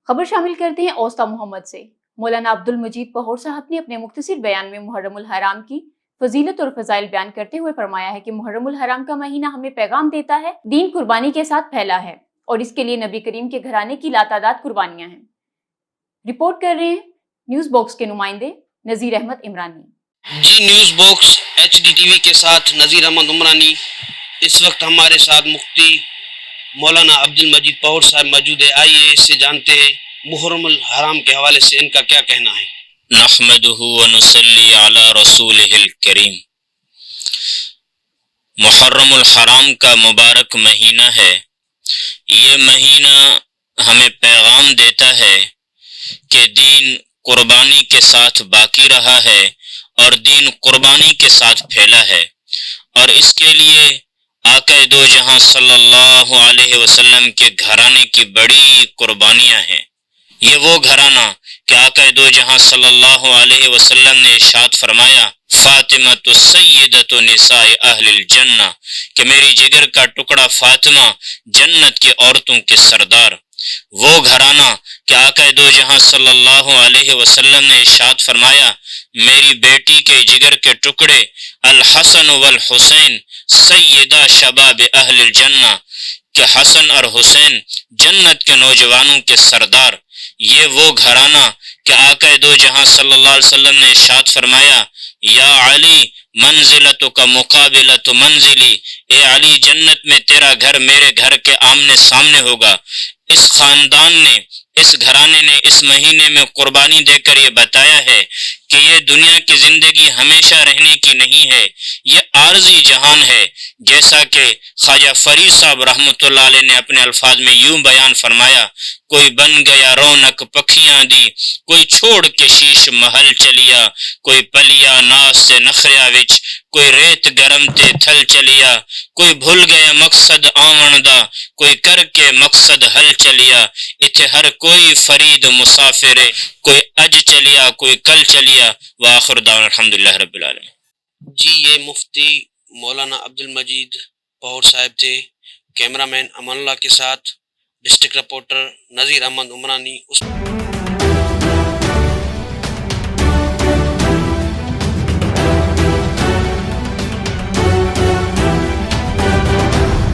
خبر شامل کرتے ہیں اوسطا محمد سے۔ مولانا عبد المجید پہوڑ صاحب نے اپنے مختصر بیان میں محرم الحرام کی فضیلت اور فضائل بیان کرتے ہوئے فرمایا ہے کہ محرم الحرام کا مہینہ ہمیں پیغام دیتا ہے دین قربانی کے ساتھ پھیلا ہے اور اس کے لیے نبی کریم کے گھرانے کی لاتعداد قربانیاں ہیں۔ رپورٹ کر رہے ہیں نیوز باکس کے نمائندے نذیر احمد عمرانی۔ جی نیوز باکس HD TV کے ساتھ نذیر احمد عمرانی۔ اس وقت ہمارے ساتھ مفتی مولانا عبد المجید پہوڑ صاحب موجود ہے، آئیے اس سے جانتے ہیں محرم الحرام کے حوالے سے ان کا کیا کہنا ہے۔ نحمدہ ونصلی علی رسولہ الکریم۔ محرم الحرام کا مبارک مہینہ ہے۔ یہ مہینہ ہمیں پیغام دیتا ہے کہ دین قربانی کے ساتھ باقی رہا ہے اور دین قربانی کے ساتھ پھیلا ہے، اور اس کے لیے آقا دو جہاں صلی اللہ علیہ وسلم کے گھرانے کی بڑی قربانیاں ہیں۔ یہ وہ گھرانہ کہ آقا دو جہاں صلی اللہ علیہ وسلم نے ارشاد فرمایا فاطمہ تو سیدۃ نساء اہل الجنہ، کہ میری جگر کا ٹکڑا فاطمہ جنت کے عورتوں کے سردار۔ وہ گھرانہ کہ آقا دو جہاں صلی اللہ علیہ وسلم نے ارشاد فرمایا میری بیٹی کے جگر کے ٹکڑے الحسن والحسین سیدہ شباب اہل الجنہ، کہ حسن اور حسین جنت کے نوجوانوں کے سردار۔ یہ وہ گھرانہ کہ آقا دو جہاں صلی اللہ علیہ وسلم نے ارشاد فرمایا یا علی منزلتک مقابلۃ منزلی، اے علی جنت میں تیرا گھر میرے گھر کے آمنے سامنے ہوگا۔ اس خاندان نے، اس گھرانے نے اس مہینے میں قربانی دے کر یہ بتایا ہے کہ یہ دنیا کی زندگی ہمیشہ رہنے کی نہیں ہے، یہ عارضی جہان ہے۔ جیسا کہ خواجہ فرید صاحب رحمۃ اللہ علیہ نے اپنے الفاظ میں یوں بیان فرمایا کوئی بن گیا رونق پکھیاں دی، کوئی چھوڑ کے شیش محل چلیا، کوئی پلیا ناس سے نخریا وچ، کوئی ریت گرم تے تھل چلیا، کوئی بھول گیا مقصد آون دا، کوئی کر کے مقصد حل چلیا۔ اتھے ہر کوئی فرید مسافر، کوئی اج چلیا کوئی کل چلیا۔ وآخر دعوانا الحمدللہ رب العالمین۔ جی یہ مفتی مولانا عبد المجید پہوڑ صاحب تھے۔ کیمرہ مین امان اللہ کے ساتھ ڈسٹرکٹ رپورٹر نذیر احمد عمرانی۔